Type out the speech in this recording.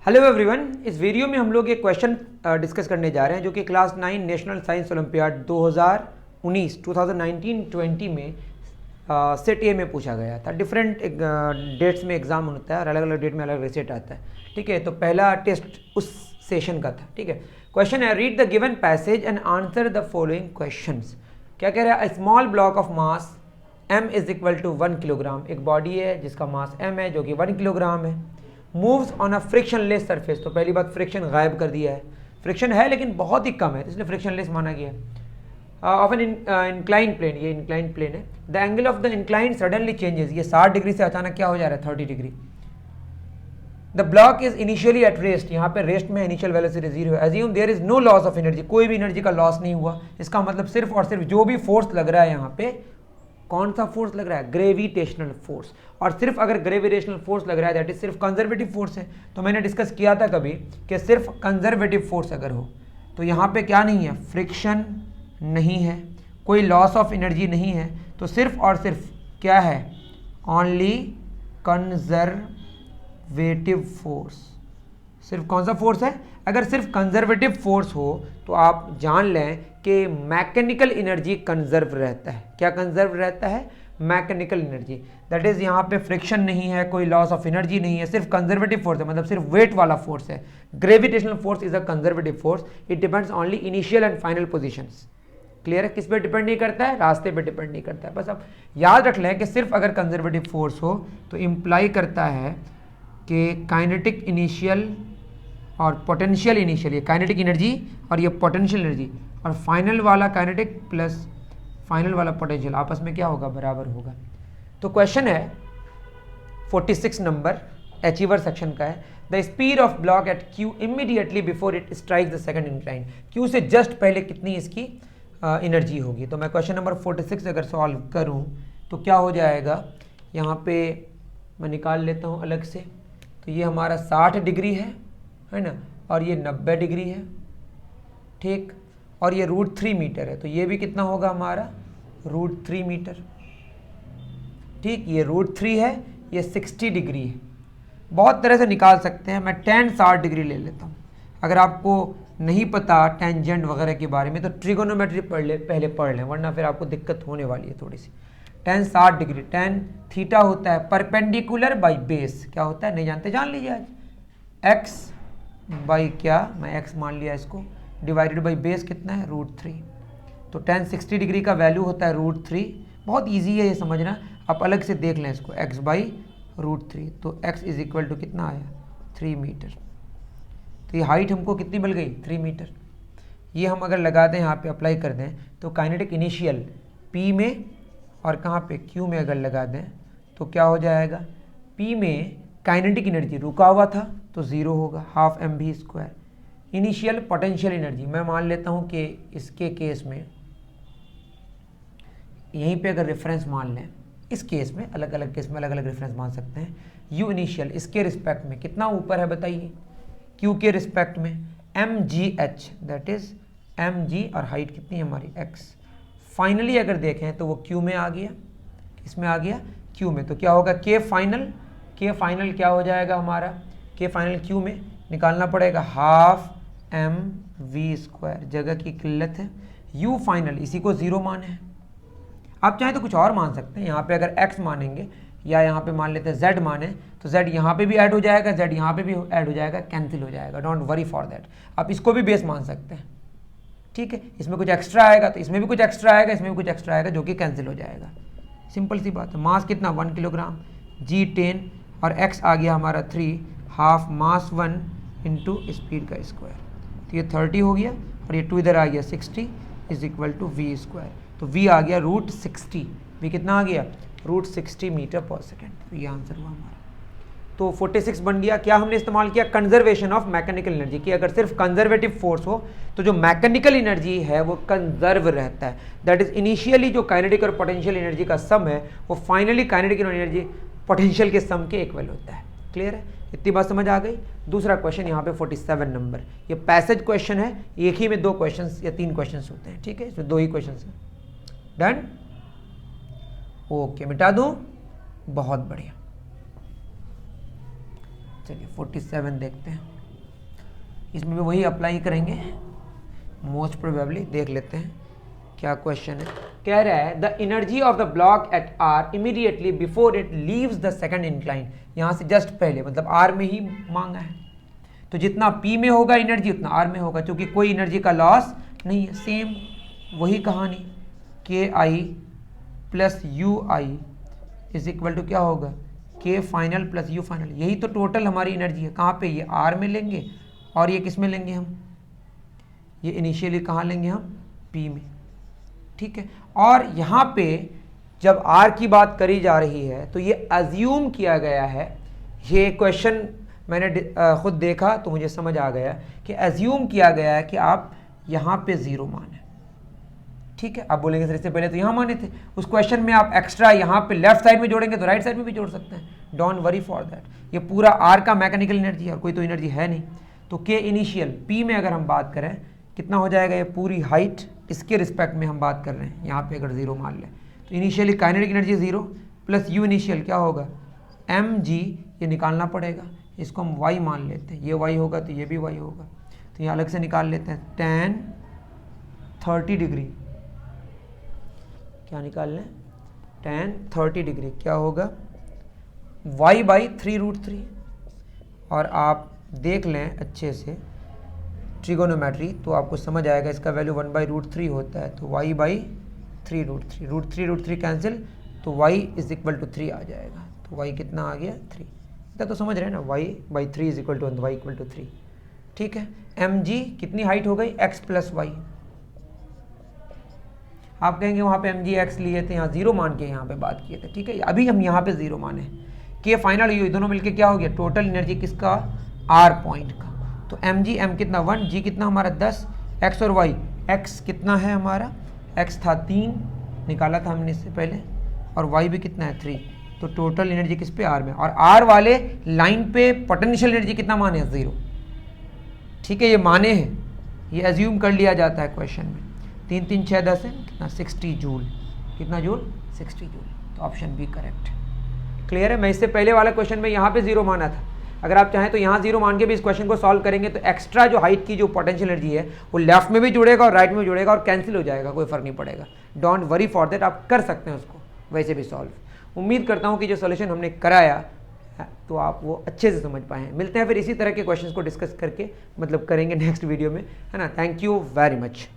Hello everyone, इस video में हम लोग एक क्वेश्चन डिस्कस करने जा रहे हैं जो कि क्लास 9 नेशनल साइंस ओलंपियाड 2019 में सेट ए में पूछा गया था। डिफरेंट डेट्स में एग्जाम होता है और अलग अलग डेट में अलग रिजल्ट आता है। ठीक है, तो पहला टेस्ट उस सेशन का था। ठीक है, क्वेश्चन है read the given passage and answer the following questions. क्या कह रहा है? Small block of mass m is equal to 1 kilogram. एक बॉडी है जिसका मास m है जो कि 1 किलोग्राम है। Moves on a frictionless surface, तो पहली बात फ्रिक्शन गायब कर दिया है। फ्रिक्शन है लेकिन बहुत ही कम है, इसलिए फ्रिक्शनलेस माना गया है। ऑफ एन इंक्लाइन प्लेन, ये इंक्लाइन प्लेन है। The angle of the incline suddenly changes, ये 60 डिग्री से अचानक क्या हो जा रहा है? 30 degree. The block is initially at rest, यहाँ पे रेस्ट में इनिशियल वेलोसिटी 0 है। Assume there is no loss of energy, कोई भी एनर्जी का लॉस नहीं हुआ। इसका मतलब सिर्फ और सिर्फ जो भी फोर्स लग रहा है यहाँ पे, कौन सा फोर्स लग रहा है? Gravitational force. और सिर्फ अगर ग्रेविटेशनल फोर्स लग रहा है दैट इज सिर्फ कंजर्वेटिव फोर्स है। तो मैंने डिस्कस किया था कभी कि सिर्फ कंजर्वेटिव फोर्स अगर हो तो यहाँ पे क्या नहीं है? फ्रिक्शन नहीं है, कोई लॉस ऑफ एनर्जी नहीं है, तो सिर्फ और सिर्फ क्या है? Only conservative force. सिर्फ कौन सा फोर्स है? अगर सिर्फ कंजर्वेटिव फोर्स हो तो आप जान लें कि मैकेनिकल एनर्जी कंजर्व रहता है। क्या कंजर्व रहता है? Mechanical energy. दैट इज यहाँ पे फ्रिक्शन नहीं है, कोई लॉस ऑफ एनर्जी नहीं है, सिर्फ कंजर्वेटिव फोर्स है, मतलब सिर्फ वेट वाला फोर्स है। Gravitational force is a conservative force, it depends only initial and final positions. Clear है? किस पे डिपेंड नहीं करता है? रास्ते पे डिपेंड नहीं करता है। बस अब याद रख लें कि सिर्फ अगर कंजर्वेटिव फोर्स हो तो इंप्लाई करता है कि काइनेटिक इनिशियल और पोटेंशियल इनिशियल, ये काइनेटिक एनर्जी और ये पोटेंशियल एनर्जी, और फाइनल वाला काइनेटिक प्लस फाइनल वाला पोटेंशियल आपस में क्या होगा? बराबर होगा। तो क्वेश्चन है 46 नंबर, अचीवर सेक्शन का है। The speed of block at Q immediately before it strike the second incline, Q से जस्ट पहले कितनी इसकी एनर्जी होगी? तो मैं क्वेश्चन नंबर 46 अगर सॉल्व करूं तो क्या हो जाएगा? यहाँ पे मैं निकाल लेता हूँ अलग से। तो ये हमारा 60 डिग्री है ना, और ये 90 डिग्री है, ठीक, और ये √3 मीटर है। तो ये भी कितना होगा हमारा? √3 मीटर, ठीक। ये √3 है, ये 60 डिग्री है। बहुत तरह से निकाल सकते हैं, मैं tan 60 डिग्री ले लेता हूँ। अगर आपको नहीं पता टेंजेंट वगैरह के बारे में तो ट्रिगोनोमेट्री पहले पढ़ लें, वरना फिर आपको दिक्कत होने वाली है थोड़ी सी। tan 60 डिग्री, tan थीटा होता है परपेंडिकुलर बाई बेस। क्या होता है? नहीं जानते? जान लीजिए आज। x बाई क्या, मैं x मान लिया इसको, डिवाइडेड बाई बेस कितना है? √3। तो tan 60 डिग्री का वैल्यू होता है √3। बहुत इजी है ये समझना, आप अलग से देख लें इसको, x बाई √3। तो x इज इक्वल टू कितना आया? 3 मीटर। तो ये हाइट हमको कितनी मिल गई? 3 मीटर। ये हम अगर लगा दें यहाँ पे, अप्लाई कर दें, तो काइनेटिक इनिशियल p में और कहाँ पे? q में अगर लगा दें तो क्या हो जाएगा? p में काइनेटिक एनर्जी रुका हुआ था तो 0 होगा, half mv²। Initial potential energy मैं मान लेता हूँ कि इसके केस में यहीं पे अगर रेफरेंस मान लें, इस केस में अलग अलग केस में अलग अलग रेफरेंस मान सकते हैं। u इनिशियल इसके रिस्पेक्ट में कितना ऊपर है बताइए? q के रिस्पेक्ट में mgh, दैट इज mg, और हाइट कितनी है हमारी? x। फाइनली अगर देखें तो वो q में आ गया, इसमें आ गया q में। तो क्या होगा? k फाइनल क्या हो जाएगा हमारा? k फाइनल q में निकालना पड़ेगा, हाफ mv²। जगह की किल्लत है। u फाइनल इसी को 0 माने हैं। आप चाहें तो कुछ और मान सकते हैं, यहाँ पे अगर x मानेंगे या यहाँ पे मान लेते हैं z माने, तो z यहाँ पे भी ऐड हो जाएगा, z यहाँ पे भी ऐड हो जाएगा, कैंसिल हो जाएगा। Don't worry for that. आप इसको भी बेस मान सकते हैं, ठीक है। इसमें कुछ एक्स्ट्रा आएगा तो इसमें भी कुछ एक्स्ट्रा आएगा, इसमें भी कुछ एक्स्ट्रा आएगा, जो कि कैंसिल हो जाएगा। सिंपल सी बात है। मास कितना? 1 किलोग्राम, g 10 और x आ गया हमारा 3, हाफ मास 1 इंटू स्पीड का स्क्वायर। तो ये 30 हो गया और ये 2 इधर आ गया 60 इज इक्वल टू v²। तो v आ गया √60। v कितना आ गया? √60 मीटर पर सेकेंड। तो ये आंसर हुआ हमारा। तो 46 बन गया। क्या हमने इस्तेमाल किया? कंजर्वेशन ऑफ मैकेनिकल एनर्जी की। अगर सिर्फ कंजर्वेटिव फोर्स हो तो जो मैकेनिकल एनर्जी है वो कंजर्व रहता है। दैट इज इनिशियली जो काइनेटिक और पोटेंशियल एनर्जी का सम है वो फाइनली काइनेटिक एनर्जी पोटेंशियल के सम के इक्वल होता है। क्लियर है? इतनी बात समझ आ गई। दूसरा क्वेश्चन यहाँ पे 47 नंबर, ये पैसेज क्वेश्चन है। एक ही में 2 क्वेश्चंस या 3 क्वेश्चंस होते हैं, ठीक है। इसमें 2 ही क्वेश्चंस हैं। डन? ओके, मिटा दूं? बहुत बढ़िया। चलिए 47 देखते हैं। इसमें भी वही अप्लाई करेंगे मोस्ट प्रोबेबली। देख लेते हैं क्या क्वेश्चन है। कह रहा है the energy of the block at R immediately before it leaves the second incline, यहाँ से जस्ट पहले, मतलब आर में ही मांगा है, तो जितना पी में होगा एनर्जी उतना आर में होगा, क्योंकि कोई एनर्जी का लॉस नहीं है। सेम वही कहानी, K I plus U I is equal to क्या होगा, के फाइनल प्लस यू फाइनल। यही तो टोटल हमारी एनर्जी है। कहाँ पे, ये आर में लेंगे और ये किस में लेंगे हम, ये इनिशियली कहाँ लेंगे हम, पी में। ठीक है, और यहाँ पे जब आर की बात करी जा रही है तो ये अज्यूम किया गया है, ये क्वेश्चन मैंने खुद देखा तो मुझे समझ आ गया कि अज्यूम किया गया है कि आप यहाँ पे ज़ीरो माने। ठीक है, आप बोलेंगे सर इससे पहले तो यहाँ माने थे। उस क्वेश्चन में आप एक्स्ट्रा यहाँ पे लेफ्ट साइड में जोड़ेंगे तो राइट साइड में भी जोड़ सकते हैं। Don't worry for that. ये पूरा आर का मैकेनिकल एनर्जी है और कोई तो एनर्जी है नहीं। तो के इनिशियल पी में अगर हम बात करें कितना हो जाएगा, ये पूरी हाइट इसके रिस्पेक्ट में हम बात कर रहे हैं, यहाँ पे अगर जीरो मान लें तो initially kinetic energy zero plus you initial क्या होगा, एम जी, ये निकालना पड़ेगा, इसको हम वाई मान लेते हैं, ये वाई होगा तो ये भी वाई होगा, तो ये अलग से निकाल लेते हैं। tan 30 डिग्री क्या निकाल लें, tan 30 डिग्री क्या होगा, y बाई 3√3। और आप देख लें अच्छे से ट्रिगोनोमेट्री तो आपको समझ आएगा, इसका वैल्यू 1/√3 होता है, तो y बाई 3√3, √3 कैंसिल, तो y इज इक्वल टू 3 आ जाएगा। तो y कितना आ गया, 3। इतना तो समझ रहे हैं ना, y by 3 is equal to y equal to 3। ठीक है, एम जी कितनी हाइट हो गई, x प्लस वाई। आप कहेंगे वहाँ पे एम जी एक्स लिए थे, यहाँ जीरो मान के यहाँ पे बात किए थे। ठीक है, अभी हम यहाँ पे जीरो माने, के फाइनल यू दोनों मिलके क्या हो गया, टोटल एनर्जी किसका, आर पॉइंट का। तो एम जी, एम कितना 1, जी कितना हमारा 10, एक्स और वाई, एक्स कितना है हमारा, एक्स था 3 निकाला था हमने इससे पहले, और वाई भी कितना है 3। तो टोटल एनर्जी किस पे, आर में। और आर वाले लाइन पे पोटेंशियल एनर्जी कितना माने, 0। ठीक है, ये माने हैं, ये एज्यूम कर लिया जाता है क्वेश्चन में। 3 3 6 10 है कितना, 60 जूल। कितना जूल, 60 जूल। तो ऑप्शन बी करेक्ट। क्लियर है। मैं इससे पहले वाला क्वेश्चन में यहाँ पे जीरो माना था, अगर आप चाहें तो यहाँ जीरो मान के भी इस क्वेश्चन को सॉल्व करेंगे तो एक्स्ट्रा जो हाइट की जो पोटेंशियल एनर्जी है वो लेफ्ट में भी जुड़ेगा और राइट में जुड़ेगा और कैंसिल हो जाएगा, कोई फर्क नहीं पड़ेगा। डोंट वरी फॉर दैट, आप कर सकते हैं उसको वैसे भी सॉल्व। उम्मीद करता हूँ कि जो सोल्यूशन हमने कराया तो आप वो अच्छे से समझ पाए हैं। मिलते हैं फिर इसी तरह के क्वेश्चंस को डिस्कस करके, मतलब करेंगे नेक्स्ट वीडियो में, है ना। Thank you very much.